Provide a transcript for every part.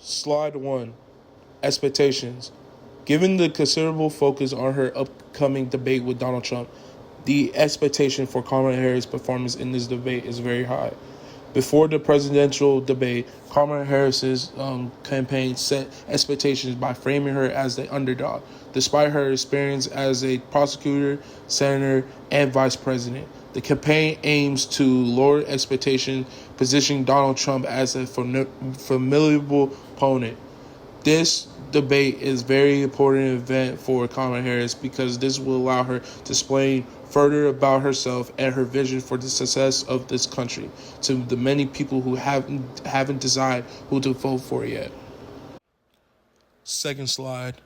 Slide 1. Expectations. Given the considerable focus on her upcoming debate with Donald Trump, the expectation for Kamala Harris' performance in this debate is very high. Before the presidential debate, Kamala Harris's campaign set expectations by framing her as the underdog, despite her experience as a prosecutor, senator, and vice president. The campaign aims to lower expectations, positioning Donald Trump as a formidable opponent. This debate is a very important event for Kamala Harris because this will allow her to explain further about herself and her vision for the success of this country to the many people who haven't decided who to vote for yet. Second slide.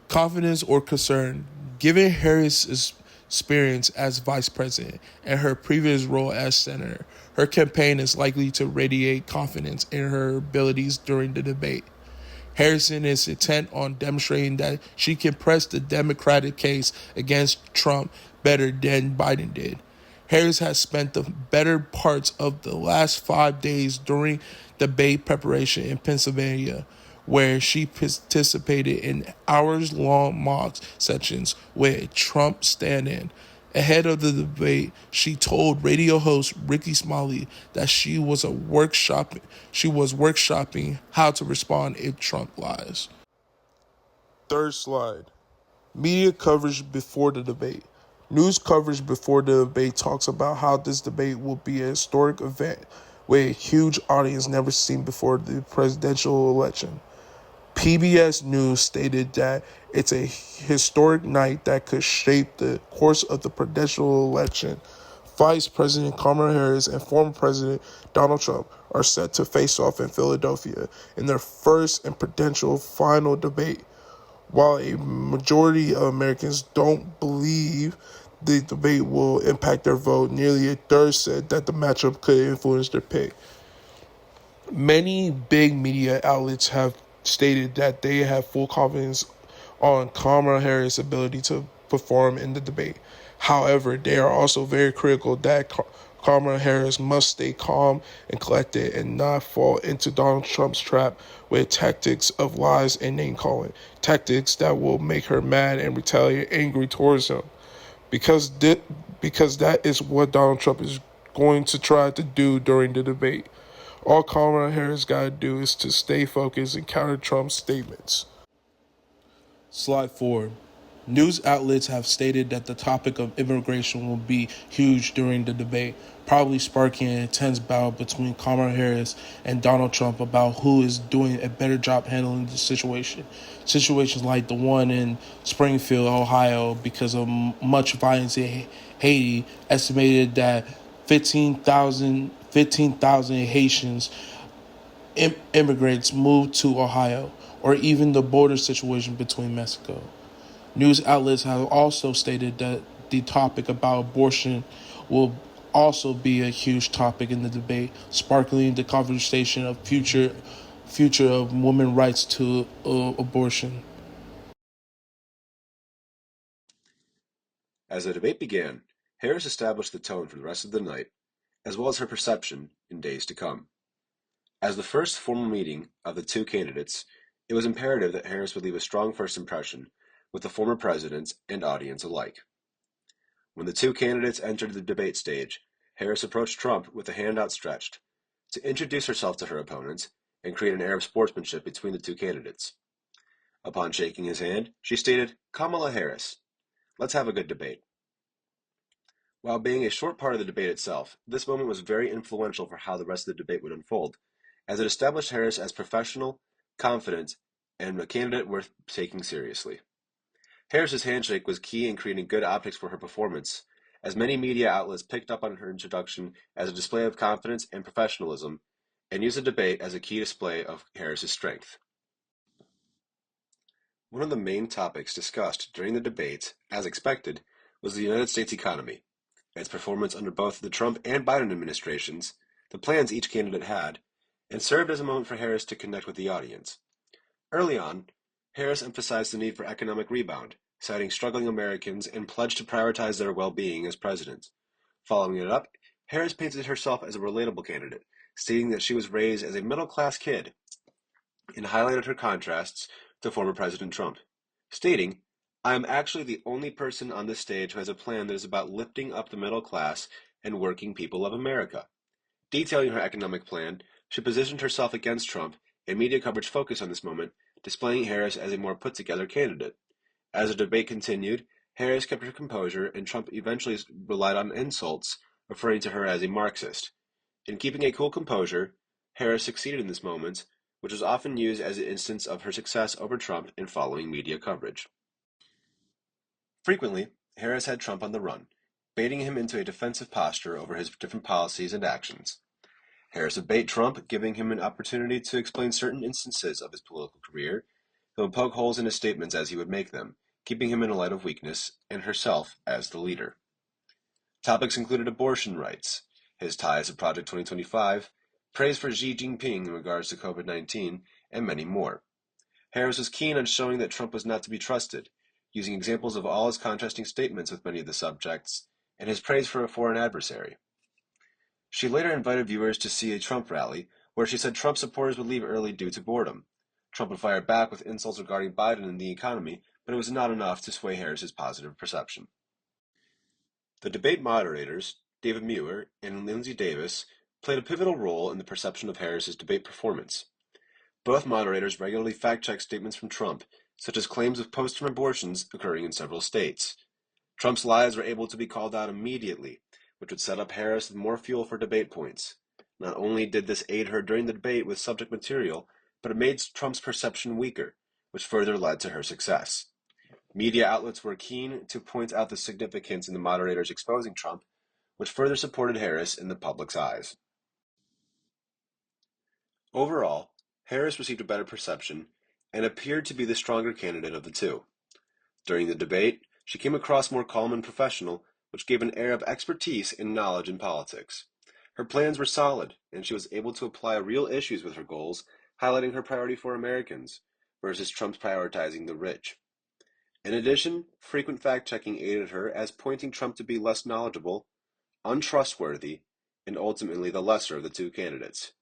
Confidence or concern. Given Harris's experience as vice president and her previous role as senator, her campaign is likely to radiate confidence in her abilities during the debate. Harrison is intent on demonstrating that she can press the Democratic case against Trump better than Biden did. Harris has spent the better parts of the last 5 days during debate preparation in Pennsylvania, where she participated in hours-long mock sessions with a Trump stand-in. Ahead of the debate, she told radio host Ricky Smiley that she was workshopping how to respond if Trump lies. Third slide. Media coverage before the debate. News coverage before the debate talks about how this debate will be a historic event with a huge audience never seen before the presidential election. PBS News stated that it's a historic night that could shape the course of the presidential election. Vice President Kamala Harris and former President Donald Trump are set to face off in Philadelphia in their first and potential final debate. While a majority of Americans don't believe the debate will impact their vote, nearly a third said that the matchup could influence their pick. Many big media outlets have stated that they have full confidence on Kamala Harris' ability to perform in the debate. However, they are also very critical that Kamala Harris must stay calm and collected and not fall into Donald Trump's trap with tactics of lies and name-calling, tactics that will make her mad and retaliate angry towards him. Because that is what Donald Trump is going to try to do during the debate. All Kamala Harris got to do is to stay focused and counter Trump's statements. Slide 4. News outlets have stated that the topic of immigration will be huge during the debate, probably sparking an intense battle between Kamala Harris and Donald Trump about who is doing a better job handling the situation. Situations like the one in Springfield, Ohio, because of much violence in Haiti, estimated that 15,000 Haitians immigrants moved to Ohio, or even the border situation between Mexico. News outlets have also stated that the topic about abortion will also be a huge topic in the debate, sparkling the conversation of future of women's rights to abortion. As the debate began, Harris established the tone for the rest of the night, as well as her perception in days to come. As the first formal meeting of the two candidates, it was imperative that Harris would leave a strong first impression with the former presidents and audience alike. When the two candidates entered the debate stage, Harris approached Trump with a hand outstretched to introduce herself to her opponents and create an air of sportsmanship between the two candidates. Upon shaking his hand, she stated, "Kamala Harris, let's have a good debate." While being a short part of the debate itself, this moment was very influential for how the rest of the debate would unfold, as it established Harris as professional, confident, and a candidate worth taking seriously. Harris's handshake was key in creating good optics for her performance, as many media outlets picked up on her introduction as a display of confidence and professionalism, and used the debate as a key display of Harris's strength. One of the main topics discussed during the debate, as expected, was the United States economy, its performance under both the Trump and Biden administrations, the plans each candidate had, and served as a moment for Harris to connect with the audience. Early on, Harris emphasized the need for economic rebound, citing struggling Americans and pledged to prioritize their well-being as president. Following it up, Harris painted herself as a relatable candidate, stating that she was raised as a middle-class kid and highlighted her contrasts to former President Trump, stating, "I am actually the only person on this stage who has a plan that is about lifting up the middle class and working people of America." Detailing her economic plan, she positioned herself against Trump, and media coverage focused on this moment, displaying Harris as a more put-together candidate. As the debate continued, Harris kept her composure, and Trump eventually relied on insults, referring to her as a Marxist. In keeping a cool composure, Harris succeeded in this moment, which was often used as an instance of her success over Trump in following media coverage. Frequently, Harris had Trump on the run, baiting him into a defensive posture over his different policies and actions. Harris would bait Trump, giving him an opportunity to explain certain instances of his political career, and would poke holes in his statements as he would make them, keeping him in a light of weakness, and herself as the leader. Topics included abortion rights, his ties to Project 2025, praise for Xi Jinping in regards to COVID-19, and many more. Harris was keen on showing that Trump was not to be trusted, using examples of all his contrasting statements with many of the subjects, and his praise for a foreign adversary. She later invited viewers to see a Trump rally, where she said Trump supporters would leave early due to boredom. Trump would fire back with insults regarding Biden and the economy, but it was not enough to sway Harris's positive perception. The debate moderators, David Muir and Lindsey Davis, played a pivotal role in the perception of Harris's debate performance. Both moderators regularly fact-checked statements from Trump, such as claims of post-term abortions occurring in several states. Trump's lies were able to be called out immediately, which would set up Harris with more fuel for debate points. Not only did this aid her during the debate with subject material, but it made Trump's perception weaker, which further led to her success. Media outlets were keen to point out the significance in the moderators exposing Trump, which further supported Harris in the public's eyes. Overall, Harris received a better perception and appeared to be the stronger candidate of the two. During the debate, she came across more calm and professional, which gave an air of expertise and knowledge in politics. Her plans were solid, and she was able to apply real issues with her goals, highlighting her priority for Americans versus Trump's prioritizing the rich. In addition, frequent fact-checking aided her as pointing Trump to be less knowledgeable, untrustworthy, and ultimately the lesser of the two candidates.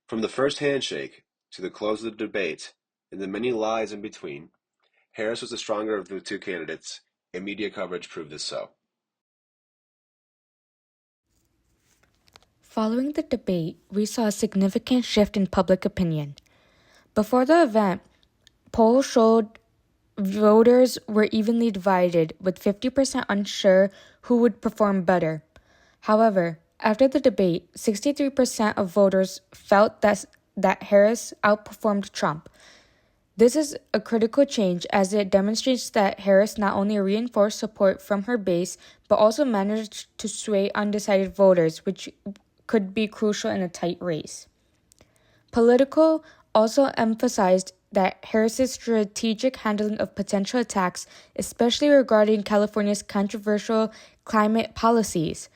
From the first handshake to the close of the debate, and the many lies in between, Harris was the stronger of the two candidates, and media coverage proved this so. Following the debate, we saw a significant shift in public opinion. Before the event, polls showed voters were evenly divided, with 50% unsure who would perform better. However, after the debate, 63% of voters felt that Harris outperformed Trump. This is a critical change as it demonstrates that Harris not only reinforced support from her base, but also managed to sway undecided voters, which could be crucial in a tight race. Politico also emphasized that Harris's strategic handling of potential attacks, especially regarding California's controversial climate policies.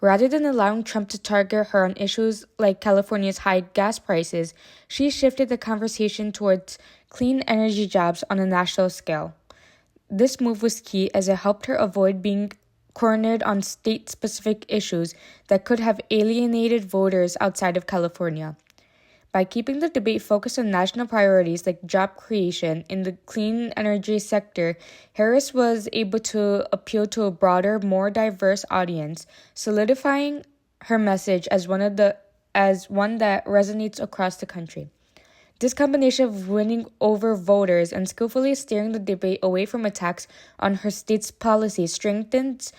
Rather than allowing Trump to target her on issues like California's high gas prices, she shifted the conversation towards clean energy jobs on a national scale. This move was key as it helped her avoid being cornered on state-specific issues that could have alienated voters outside of California. By keeping the debate focused on national priorities like job creation in the clean energy sector, Harris was able to appeal to a broader, more diverse audience, solidifying her message as one that resonates across the country. This combination of winning over voters and skillfully steering the debate away from attacks on her state's policies strengthens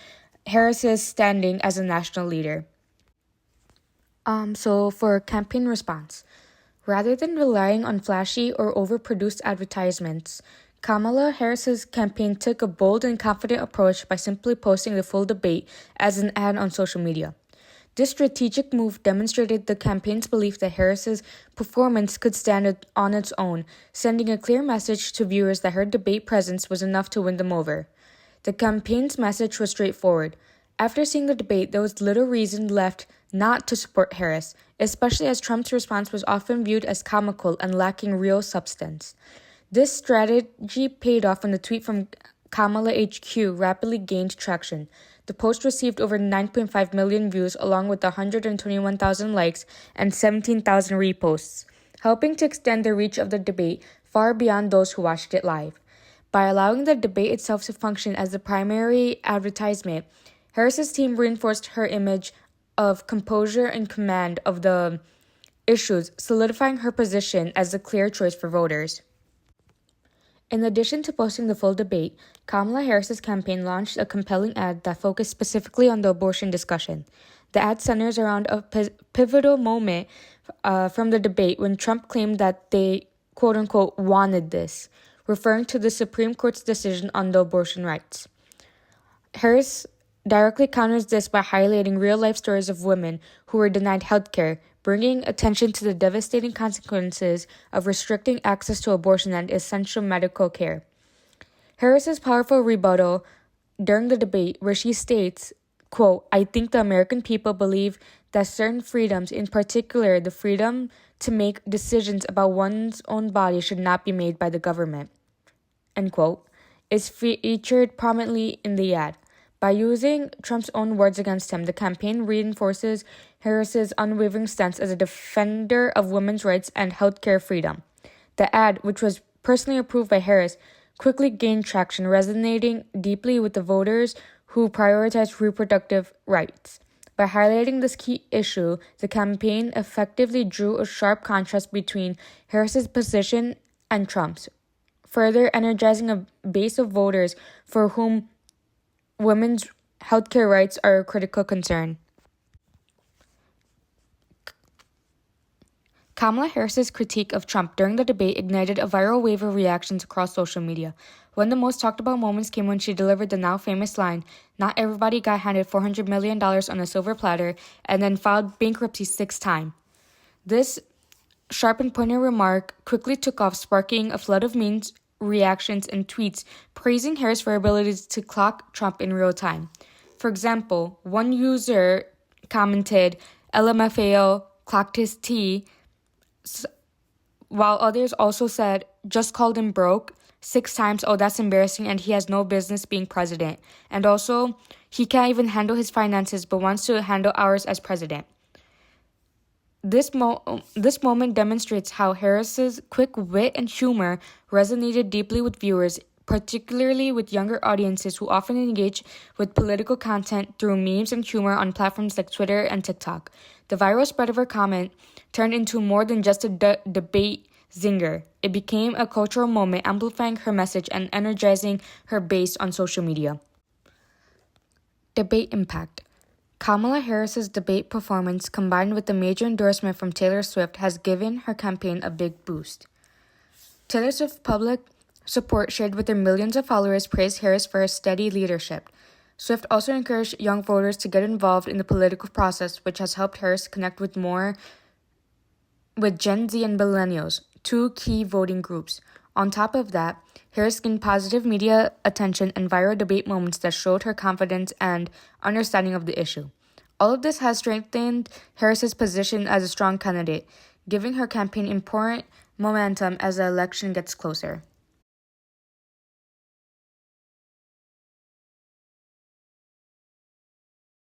Harris's standing as a national leader. So for campaign response, rather than relying on flashy or overproduced advertisements, Kamala Harris's campaign took a bold and confident approach by simply posting the full debate as an ad on social media. This strategic move demonstrated the campaign's belief that Harris's performance could stand on its own, sending a clear message to viewers that her debate presence was enough to win them over. The campaign's message was straightforward. After seeing the debate, there was little reason left not to support Harris, especially as Trump's response was often viewed as comical and lacking real substance. This strategy paid off when the tweet from Kamala HQ rapidly gained traction. The post received over 9.5 million views along with 121,000 likes and 17,000 reposts. helping to extend the reach of the debate far beyond those who watched it live. By allowing the debate itself to function as the primary advertisement, Harris's team reinforced her image of composure and command of the issues, solidifying her position as the clear choice for voters. In addition to posting the full debate, Kamala Harris's campaign launched a compelling ad that focused specifically on the abortion discussion. The ad centers around a pivotal moment from the debate when Trump claimed that they, quote-unquote, wanted this, referring to the Supreme Court's decision on the abortion rights. Harris directly counters this by highlighting real-life stories of women who were denied health care, bringing attention to the devastating consequences of restricting access to abortion and essential medical care. Harris's powerful rebuttal during the debate, where she states, quote, "I think the American people believe that certain freedoms, in particular the freedom to make decisions about one's own body, should not be made by the government," end quote, is featured prominently in the ad. By using Trump's own words against him, the campaign reinforces Harris's unwavering stance as a defender of women's rights and healthcare freedom. The ad, which was personally approved by Harris, quickly gained traction, resonating deeply with the voters who prioritize reproductive rights. By highlighting this key issue, the campaign effectively drew a sharp contrast between Harris's position and Trump's, further energizing a base of voters for whom women's healthcare rights are a critical concern. Kamala Harris's critique of Trump during the debate ignited a viral wave of reactions across social media. One of the most talked about moments came when she delivered the now famous line, "Not everybody got handed $400 million on a silver platter," and then filed bankruptcy 6 times. This sharp and pointed remark quickly took off, sparking a flood of memes, reactions, and tweets praising Harris for her abilities to clock Trump in real time. For example, one user commented, "LMFAO clocked his T," while others also said, "Just called him broke 6 times, oh that's embarrassing, and he has no business being president. And also, he can't even handle his finances but wants to handle ours as president." This moment demonstrates how Harris's quick wit and humor resonated deeply with viewers, particularly with younger audiences who often engage with political content through memes and humor on platforms like Twitter and TikTok. The viral spread of her comment turned into more than just a debate zinger. It became a cultural moment, amplifying her message and energizing her base on social media. Debate impact. Kamala Harris's debate performance, combined with the major endorsement from Taylor Swift, has given her campaign a big boost. Taylor Swift's public support, shared with her millions of followers, praised Harris for her steady leadership. Swift also encouraged young voters to get involved in the political process, which has helped Harris connect with Gen Z and millennials, 2 key voting groups. On top of that, Harris gained positive media attention and viral debate moments that showed her confidence and understanding of the issue. All of this has strengthened Harris's position as a strong candidate, giving her campaign important momentum as the election gets closer.